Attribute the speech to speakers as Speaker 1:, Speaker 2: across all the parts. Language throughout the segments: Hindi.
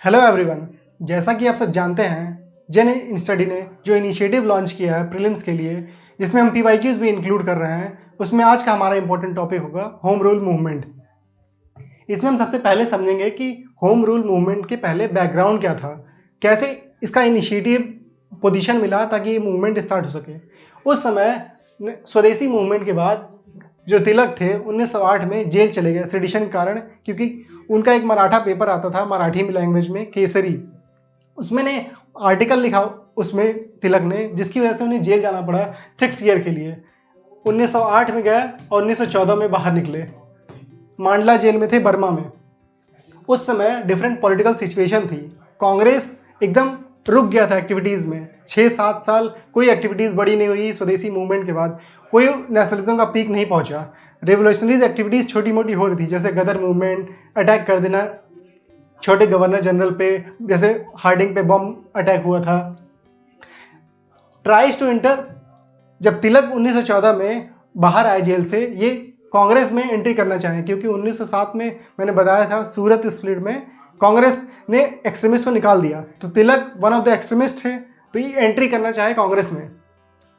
Speaker 1: Hello everyone. जैसा कि आप सब जानते हैं, जेन स्टडी ने जो इनिशिएटिव लॉन्च किया है प्रीलिम्स के लिए, जिसमें हम पीवाईक्यूज भी इंक्लूड कर रहे हैं, उसमें आज का हमारा इंपॉर्टेंट टॉपिक होगा होम रूल मूवमेंट। इसमें हम सबसे पहले समझेंगे कि होम रूल मूवमेंट के पहले बैकग्राउंड क्या था, कैसे इसका इनिशिएटिव पोजीशन मिला ताकि ये मूवमेंट स्टार्ट हो सके। उस समय स्वदेशी मूवमेंट के बाद जो तिलक थे 1908 में जेल चले गए सेडिशन के कारण, क्योंकि उनका एक मराठा पेपर आता था मराठी में लैंग्वेज में, केसरी। उसमें ने आर्टिकल लिखा उसमें तिलक ने, जिसकी वजह से उन्हें जेल जाना पड़ा 6 ईयर के लिए। 1908 में गए और 1914 में बाहर निकले। मांडला जेल में थे बर्मा में। उस समय डिफरेंट पॉलिटिकल सिचुएशन थी। कांग्रेस एकदम रुक गया था एक्टिविटीज़ में। 6-7 साल कोई एक्टिविटीज़ बड़ी नहीं हुई। स्वदेशी मूवमेंट के बाद कोई नेशनलिज्म का पीक नहीं पहुंचा। रेवोल्यूशनरीज एक्टिविटीज़ छोटी मोटी हो रही थी, जैसे गदर मूवमेंट, अटैक कर देना छोटे गवर्नर जनरल पे, जैसे हार्डिंग पे बम अटैक हुआ था। ट्राइज टू इंटर, जब तिलक 1914 में बाहर आए जेल से, ये कांग्रेस में एंट्री करना चाहें, क्योंकि 1907 में मैंने बताया था सूरत स्प्लिट में कांग्रेस ने एक्सट्रीमिस्ट को निकाल दिया, तो तिलक वन ऑफ द एक्सट्रीमिस्ट थे, तो ये एंट्री करना चाहे कांग्रेस में,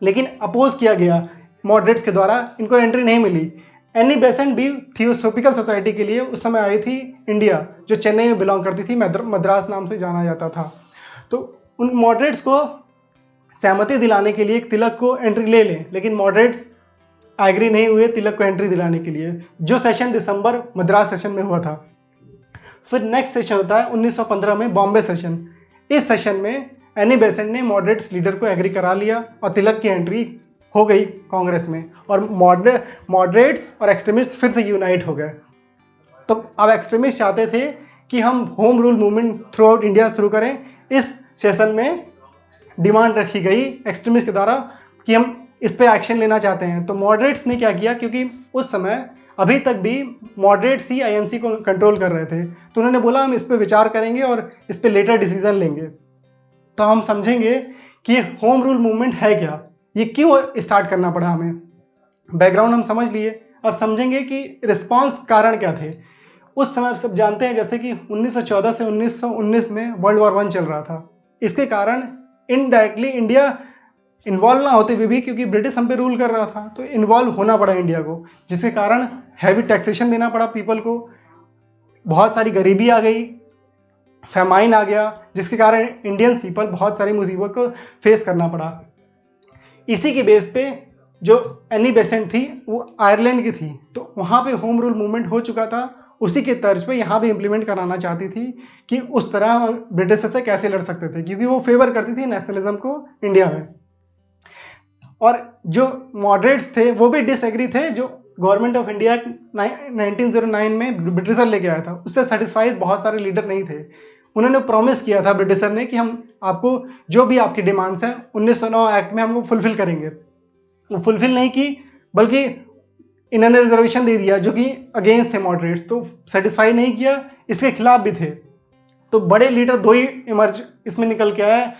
Speaker 1: लेकिन अपोज किया गया मॉडरेट्स के द्वारा, इनको एंट्री नहीं मिली। एनी बेसेंट भी थियोसॉफिकल सोसाइटी के लिए उस समय आई थी इंडिया, जो चेन्नई में बिलोंग करती थी, मद्रास नाम से जाना जाता था। तो उन मॉडरेट्स को सहमति दिलाने के लिए तिलक को एंट्री ले लें, लेकिन मॉडरेट्स एग्री नहीं हुए तिलक को एंट्री दिलाने के लिए, जो सेशन दिसंबर मद्रास सेशन में हुआ था। फिर नेक्स्ट सेशन होता है 1915 में बॉम्बे सेशन। इस सेशन में एनी बेसेंट ने मॉडरेट्स लीडर को एग्री करा लिया और तिलक की एंट्री हो गई कांग्रेस में, और मॉडरेट्स और एक्सट्रीमिस्ट फिर से यूनाइट हो गए। तो अब एक्सट्रीमिस्ट चाहते थे कि हम home rule movement through out India शुरू करें। इस सेशन में डिमांड रखी गई एक्सट्रीमिस्ट के द्वारा कि हम इस पे एक्शन लेना चाहते हैं। तो मॉडरेट्स ने क्या किया, क्योंकि उस समय अभी तक भी मॉडरेट्स ही आईएनसी को कंट्रोल कर रहे थे, तो उन्होंने बोला हम इस पे विचार करेंगे और इस पे लेटर डिसीजन लेंगे। तो हम समझेंगे कि होम रूल मूवमेंट है क्या, ये क्यों स्टार्ट करना पड़ा हमें। बैकग्राउंड हम समझ लिए और समझेंगे कि रिस्पांस कारण क्या थे। उस समय सब जानते हैं, जैसे कि 1914 से 1919 में वर्ल्ड वॉर 1 चल रहा था। इसके कारण इनडायरेक्टली इंडिया इन्वॉल्व ना होते हुए भी, क्योंकि ब्रिटिश हम पे रूल कर रहा था, तो इन्वॉल्व होना पड़ा इंडिया को, जिसके कारण हैवी टैक्सेशन देना पड़ा पीपल को। बहुत सारी गरीबी आ गई, फेमाइन आ गया, जिसके कारण इंडियंस पीपल बहुत सारी मुसीबत को फेस करना पड़ा। इसी के बेस पे जो एनी बेसेंट थी वो आयरलैंड की थी, तो वहाँ पे होम रूल मूवमेंट हो चुका था। उसी के तर्ज पे यहाँ भी इम्प्लीमेंट कराना चाहती थी कि उस तरह ब्रिटिश से कैसे लड़ सकते थे, क्योंकि वो फेवर करती थी नेशनलिज्म को इंडिया में। और जो मॉडरेट्स थे वो भी डिसएग्री थे, जो गवर्नमेंट ऑफ इंडिया 1909 में ब्रिटिशर लेके आया था, उससे सेटिस्फाइड बहुत सारे लीडर नहीं थे। उन्होंने प्रॉमिस किया था ब्रिटिशर ने कि हम आपको जो भी आपकी डिमांड्स हैं 1909 एक्ट में हमको फुलफिल करेंगे। वो फुलफिल नहीं की, बल्कि इन्होंने रिजर्वेशन दे दिया जो कि अगेंस्ट थे मॉडरेट्स, तो सेटिस्फाई नहीं किया, इसके खिलाफ भी थे। तो बड़े लीडर दो ही इमर्ज इसमें निकल के आया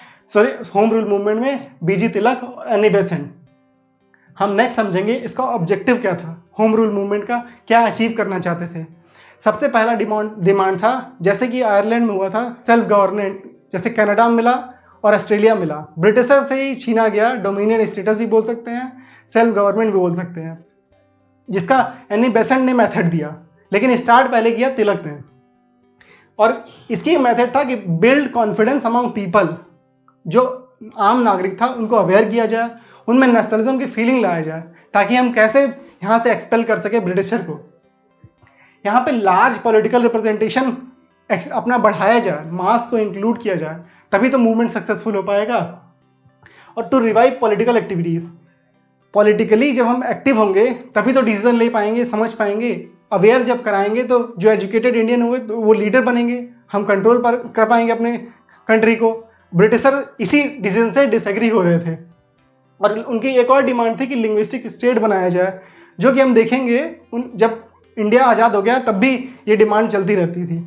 Speaker 1: होम रूल मूवमेंट में, बीजी तिलक और एनी बेसेंट। हम नेक्स्ट समझेंगे इसका ऑब्जेक्टिव क्या था, होम रूल मूवमेंट का क्या अचीव करना चाहते थे। सबसे पहला डिमांड था, जैसे कि आयरलैंड में हुआ था, सेल्फ गवर्नमेंट, जैसे कनाडा में मिला और ऑस्ट्रेलिया मिला। ब्रिटिशर से ही छीना गया डोमिनियन स्टेटस भी बोल सकते हैं, सेल्फ गवर्नमेंट भी बोल सकते हैं, जिसका एनी बेसेंट ने मेथड दिया, लेकिन स्टार्ट पहले किया तिलक ने। और इसकी मेथड था कि बिल्ड कॉन्फिडेंस अमंग पीपल, जो आम नागरिक था उनको अवेयर किया जाए, उनमें नेशनलिज्म की फीलिंग लाया जाए, ताकि हम कैसे यहाँ से एक्सपेल कर सके ब्रिटिशर को। यहाँ पे लार्ज पॉलिटिकल रिप्रेजेंटेशन अपना बढ़ाया जाए, मास को इंक्लूड किया जाए, तभी तो मूवमेंट सक्सेसफुल हो पाएगा। और to revive political activities, politically जब हम एक्टिव होंगे तभी तो डिसीजन ले पाएंगे, समझ पाएंगे। अवेयर जब कराएंगे तो जो एजुकेटेड इंडियन हुए तो वो लीडर बनेंगे, हम कंट्रोल पर कर पाएंगे अपने कंट्री को। ब्रिटिशर इसी डिसीजन से डिसएग्री हो रहे थे, और उनकी एक और डिमांड थी कि लिंग्विस्टिक स्टेट बनाया जाए, जो कि हम देखेंगे जब इंडिया आज़ाद हो गया तब भी ये डिमांड चलती रहती थी।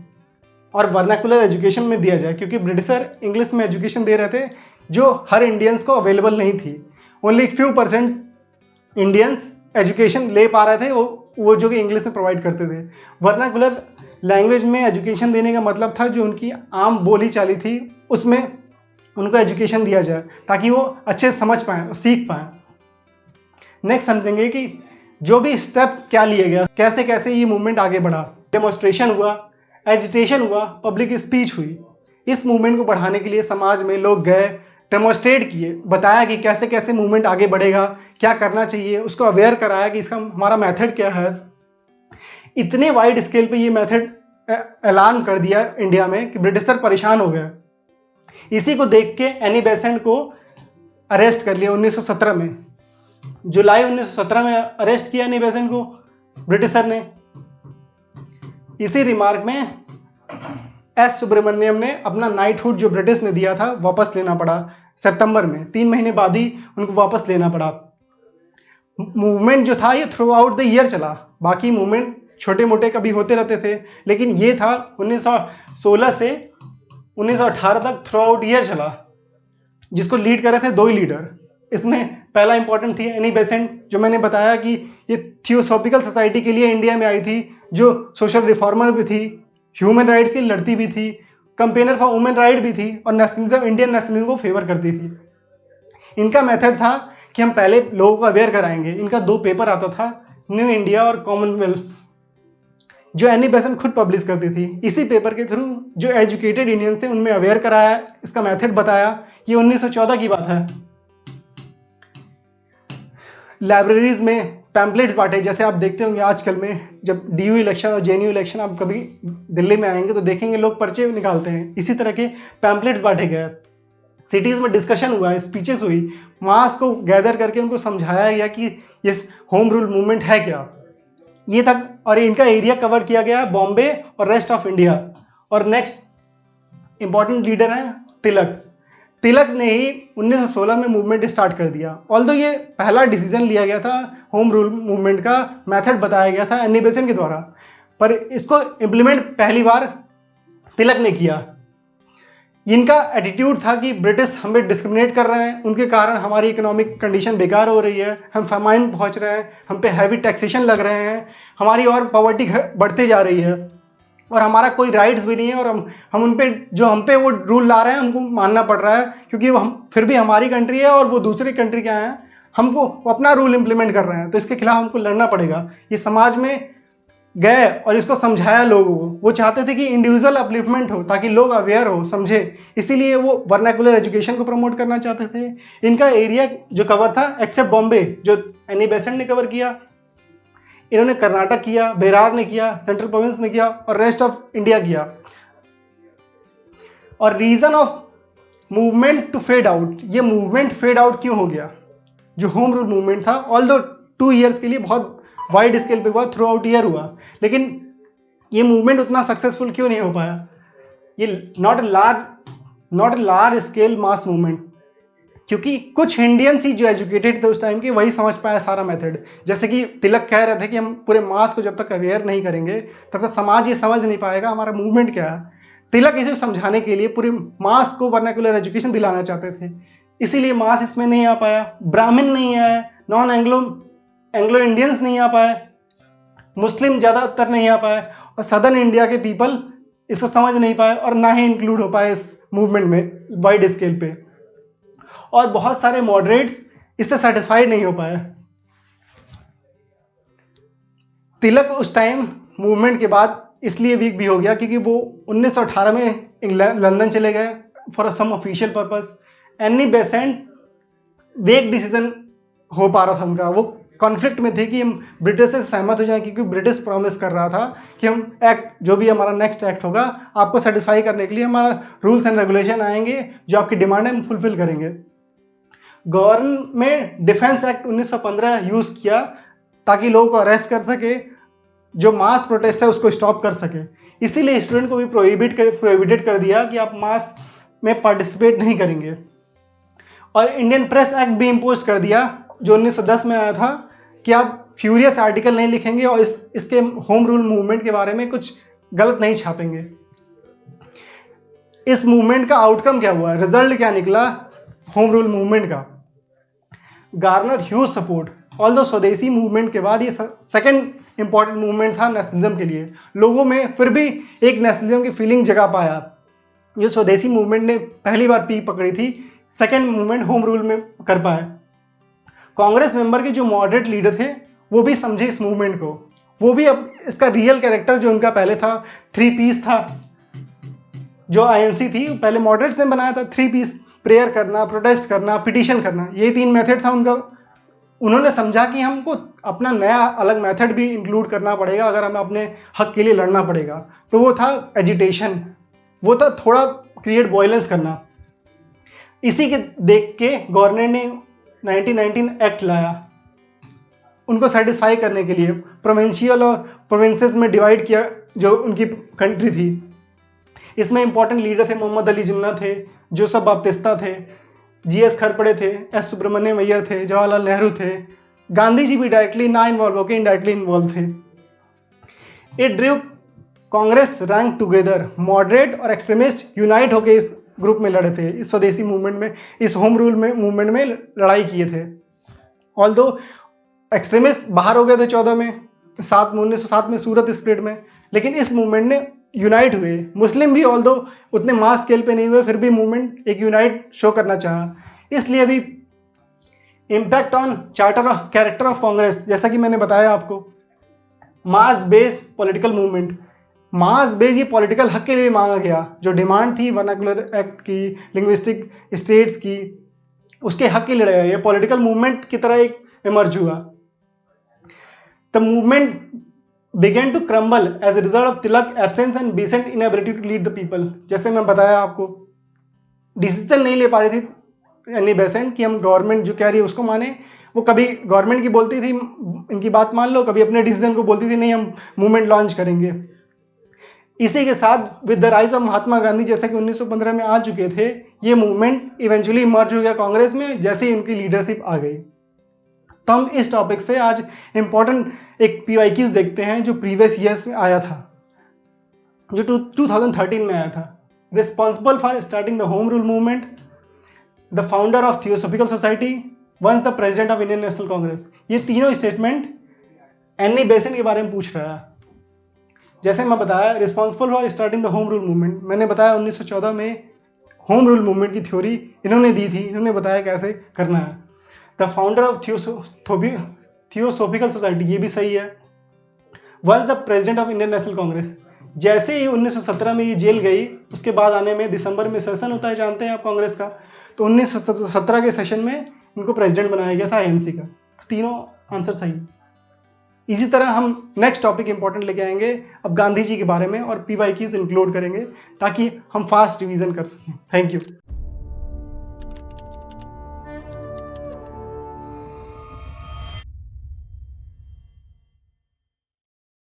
Speaker 1: और वर्नाकुलर एजुकेशन में दिया जाए, क्योंकि ब्रिटिशर इंग्लिश में एजुकेशन दे रहे थे जो हर इंडियंस को अवेलेबल नहीं थी। ओनली फ्यू % इंडियंस एजुकेशन ले पा रहे थे, वो जो कि इंग्लिश में प्रोवाइड करते थे। वर्नाकुलर लैंग्वेज में एजुकेशन देने का मतलब था जो उनकी आम बोली चाली थी उसमें उनको एजुकेशन दिया जाए ताकि वो अच्छे से समझ पाएँ और सीख पाएँ। नेक्स्ट समझेंगे कि जो भी स्टेप क्या लिए गया, कैसे कैसे ये मूवमेंट आगे बढ़ा। डेमोन्स्ट्रेशन हुआ, एजिटेशन हुआ, पब्लिक स्पीच हुई। इस मूवमेंट को बढ़ाने के लिए समाज में लोग गए, डेमोन्स्ट्रेट किए, बताया कि कैसे कैसे मूवमेंट आगे बढ़ेगा, क्या करना चाहिए, उसको अवेयर कराया कि इसका हमारा मेथड क्या है। इतने वाइड स्केल पे ये मेथड ऐलान कर दिया इंडिया में कि ब्रिटिशर परेशान हो गए। इसी को देख के एनी बेसेंट को अरेस्ट कर लिया 1917 में। जुलाई 1917 में अरेस्ट किया एनी बेसेंट को ब्रिटिशर ने। इसी रिमार्क में एस सुब्रमण्यम ने अपना नाइटहुड जो ब्रिटिश ने दिया था वापस लेना पड़ा सितंबर में। 3 महीने बाद ही उनको वापस लेना पड़ा। मूवमेंट जो था ये थ्रू आउट द ईयर चला। बाकी मूवमेंट छोटे मोटे कभी होते रहते थे, लेकिन ये था 1916 से 1918 तक थ्रू आउट ईयर चला, जिसको लीड कर रहे थे 2 ही लीडर। इसमें पहला इंपॉर्टेंट थी एनी बेसेंट, जो मैंने बताया कि ये थियोसॉफिकल सोसाइटी के लिए इंडिया में आई थी, जो सोशल रिफॉर्मर भी थी, ह्यूमन राइट्स की लड़ती भी थी, कंपेनर फॉर वुमेन राइट भी थी और नेशनलिज्म, इंडियन नेशनलिज्म को फेवर करती थी। इनका मेथड था कि हम पहले लोगों को अवेयर कराएंगे। इनका 2 पेपर आता था, न्यू इंडिया और कॉमनवेल्थ, जो एनी बेसेंट खुद पब्लिश करती थी। इसी पेपर के थ्रू जो एजुकेटेड इंडियंस थे उनमें अवेयर कराया, इसका मेथड बताया। ये 1914 की बात है। लाइब्रेरीज में पैम्पलेट्स बांटे, जैसे आप देखते होंगे आजकल में जब डीयू इलेक्शन और जेएनयू इलेक्शन आप कभी दिल्ली में आएंगे तो देखेंगे लोग पर्चे निकालते हैं। इसी तरह के पैम्पलेट्स बांटे गए। सिटीज़ में डिस्कशन हुआ, स्पीचेस हुई, मास को गैदर करके उनको समझाया गया कि ये होम रूल मूवमेंट है क्या, ये तक। और इनका एरिया कवर किया गया बॉम्बे और रेस्ट ऑफ इंडिया। और नेक्स्ट इंपॉर्टेंट लीडर है तिलक। तिलक ने ही 1916 में मूवमेंट स्टार्ट कर दिया। ऑल्दो ये पहला डिसीजन लिया गया था, होम रूल मूवमेंट का मेथड बताया गया था एनी बेसेंट के द्वारा, पर इसको इम्प्लीमेंट पहली बार तिलक ने किया। इनका एटीट्यूड था कि ब्रिटिश हम पे डिस्क्रिमिनेट कर रहे हैं, उनके कारण हमारी इकोनॉमिक कंडीशन बेकार हो रही है, हम फमाइन पहुंच रहे हैं, हम पे हैवी टैक्सेशन लग रहे हैं, हमारी और पॉवर्टी बढ़ते जा रही है और हमारा कोई राइट्स भी नहीं है, और हम उन पे जो हम पे वो रूल ला रहे हैं हमको मानना पड़ रहा है, क्योंकि वो हम फिर भी हमारी कंट्री है और वो दूसरी कंट्री के हैं, हमको अपना रूल इम्प्लीमेंट कर रहे हैं, तो इसके खिलाफ हमको लड़ना पड़ेगा। ये समाज में गए और इसको समझाया लोगों को। वो चाहते थे कि इंडिविजुअल अपलिफ्टमेंट हो ताकि लोग अवेयर हो, समझे, इसीलिए वो वर्नाकुलर एजुकेशन को प्रमोट करना चाहते थे। इनका एरिया जो कवर था एक्सेप्ट बॉम्बे, जो एनी बेसेंट ने कवर किया, इन्होंने कर्नाटक किया, बेरार ने किया, सेंट्रल प्रोविंस ने किया और रेस्ट ऑफ इंडिया किया। और reason of movement to fade out, ये मूवमेंट फेड आउट क्यों हो गया? जो होम रूल मूवमेंट था ऑल्दो 2 ईयर्स के लिए बहुत वाइड स्केल पे हुआ, थ्रू आउट ईयर हुआ, लेकिन ये मूवमेंट उतना सक्सेसफुल क्यों नहीं हो पाया? ये not a large scale mass movement, क्योंकि कुछ इंडियंस ही जो एजुकेटेड थे उस टाइम के वही समझ पाया सारा मेथड। जैसे कि तिलक कह रहे थे कि हम पूरे मास को जब तक अवेयर नहीं करेंगे तब तक समाज ये समझ नहीं पाएगा हमारा मूवमेंट क्या है। तिलक इसे समझाने के लिए पूरे मास को वर्नाकुलर एजुकेशन दिलाना चाहते थे, इसीलिए मास इसमें नहीं आ पाया। ब्राह्मण नहीं आए, नॉन एंग्लो इंडियंस नहीं आ पाए, मुस्लिम ज़्यादातर नहीं आ पाए, और सदर्न इंडिया के पीपल इसको समझ नहीं पाए और ना ही इंक्लूड हो पाए इस मूवमेंट में वाइड स्केल पे। और बहुत सारे मॉडरेट्स इससे सेटिस्फाइड नहीं हो पाए। तिलक उस टाइम मूवमेंट के बाद इसलिए वीक भी हो गया क्योंकि वो 1918 में लंदन चले गए for some official purpose. Annie Besant vague decision हो पा रहा था उनका, वो कॉन्फ्लिक्ट में थे कि हम ब्रिटिश से सहमत हो जाएं, क्योंकि ब्रिटिश प्रॉमिस कर रहा था कि हम एक्ट, जो भी हमारा नेक्स्ट एक्ट होगा, आपको सेटिस्फाई करने के लिए हमारा रूल्स एंड रेगुलेशन आएंगे, जो आपकी डिमांड है हम फुलफिल करेंगे। गवर्नमेंट में डिफेंस एक्ट 1915 यूज़ किया ताकि लोगों को अरेस्ट कर सके, जो मास प्रोटेस्ट है उसको स्टॉप कर सके। इसीलिए स्टूडेंट को भी प्रोहिबिटेड कर दिया कि आप मास में पार्टिसिपेट नहीं करेंगे। और इंडियन प्रेस एक्ट भी इम्पोज कर दिया जो 1910 में आया था कि आप फ्यूरियस आर्टिकल नहीं लिखेंगे और इसके होम रूल मूवमेंट के बारे में कुछ गलत नहीं छापेंगे। इस मूवमेंट का आउटकम क्या हुआ, रिजल्ट क्या निकला होम रूल मूवमेंट का? Garner huge support. ऑल्दो स्वदेशी मूवमेंट के बाद ये सेकंड इंपॉर्टेंट मूवमेंट था नेशनलिज्म के लिए। लोगों में फिर भी एक नेशनलिज्म की फीलिंग जगा पाया। जो स्वदेशी मूवमेंट ने पहली बार पीक पकड़ी थी, सेकेंड मूवमेंट होम रूल में कर पाए। कांग्रेस मेंबर के जो मॉडरेट लीडर थे वो भी समझे इस मूवमेंट को, वो भी अब इसका रियल कैरेक्टर जो उनका पहले था, 3 पीस था, जो आईएनसी थी पहले मॉडरेट्स ने बनाया था, 3 पीस, प्रेयर करना, प्रोटेस्ट करना, पिटीशन करना, ये 3 मेथड था उनका। उन्होंने समझा कि हमको अपना नया अलग मेथड भी इंक्लूड करना पड़ेगा अगर हमें अपने हक के लिए लड़ना पड़ेगा। तो वो था एजिटेशन, वो था थोड़ा क्रिएट वायलेंस करना। इसी के देख के गवर्नर ने 1919 एक्ट लाया, उनको सेटिस्फाई करने के लिए। प्रोविंशियल और प्रोविंसेस में डिवाइड किया जो उनकी कंट्री थी। इसमें इंपॉर्टेंट लीडर थे, मोहम्मद अली जिन्ना थे, जोसेफ बाप्तिस्ता थे, जीएस खरपड़े थे, एस सुब्रमण्यम अय्यर थे, जवाहरलाल नेहरू थे। गांधी जी भी डायरेक्टली ना इन्वॉल्व होकर इनडायरेक्टली इन्वॉल्व थे। It Drew Congress rank together, moderate और एक्सट्रीमिस्ट यूनाइट होकर इस ग्रुप में लड़े थे, इस स्वदेशी मूवमेंट में, इस होम रूल में मूवमेंट में लड़ाई किए थे। ऑल्दो एक्सट्रीमिस्ट बाहर हो गए थे 14 में, 1907 में सूरत स्प्लिट में, लेकिन इस मूवमेंट ने यूनाइट हुए। मुस्लिम भी ऑल्दो उतने मास स्केल पे नहीं हुए, फिर भी मूवमेंट एक यूनाइट शो करना चाहा। इसलिए भी impact on charter of character of Congress, जैसा कि मैंने बताया आपको, मास बेस्ड पॉलिटिकल मूवमेंट, मास बेस्ड ये पॉलिटिकल हक के लिए मांगा गया। जो डिमांड थी वर्नाकुलर एक्ट की, लिंग्विस्टिक स्टेट्स की, उसके हक के लिए लड़ा, ये पॉलिटिकल मूवमेंट की तरह एक इमर्ज हुआ। The movement began to crumble as a result of Tilak absence and Besant inability to lead the people। जैसे मैं बताया आपको, डिसीजन नहीं ले पा रही थी एनी बेसेंट कि हम गवर्नमेंट जो कह रही है उसको माने। वो कभी गवर्नमेंट की बोलती थी इनकी बात मान लो, कभी अपने डिसीजन को बोलती थी नहीं हम मूवमेंट लॉन्च करेंगे। इसी के साथ with the rise of Mahatma Gandhi, जैसा कि 1915 में आ चुके थे, ये मूवमेंट इवेंचुअली इमर्ज हो गया कांग्रेस में जैसे ही उनकी लीडरशिप आ गई। तो हम इस टॉपिक से आज इंपॉर्टेंट एक PYQs देखते हैं जो प्रीवियस ईयर्स में आया था, जो 2013 में आया था। Responsible for starting the home rule movement, the founder of theosophical society, once the president of Indian national congress. ये तीनों स्टेटमेंट एनी बेसेंट के बारे में पूछ रहा है। जैसे मैं बताया, responsible for starting the home rule movement, मैंने बताया 1914 में होम रूल मूवमेंट की थ्योरी इन्होंने दी थी, इन्होंने बताया कैसे करना है। The founder of theosophical society, ये भी सही है। Once the president of Indian national congress, जैसे ही 1917 में ये जेल गई, उसके बाद आने में दिसंबर में सेशन होता है, जानते हैं आप कांग्रेस का, तो 1917 के सेशन में इनको प्रेसिडेंट बनाया गया था ANC का। तो तीनों आंसर सही। इसी तरह हम नेक्स्ट टॉपिक इंपॉर्टेंट लेके आएंगे अब गांधी जी के बारे में, और PYQs इंक्लूड करेंगे ताकि हम फास्ट रिवीजन कर सकें। Thank you.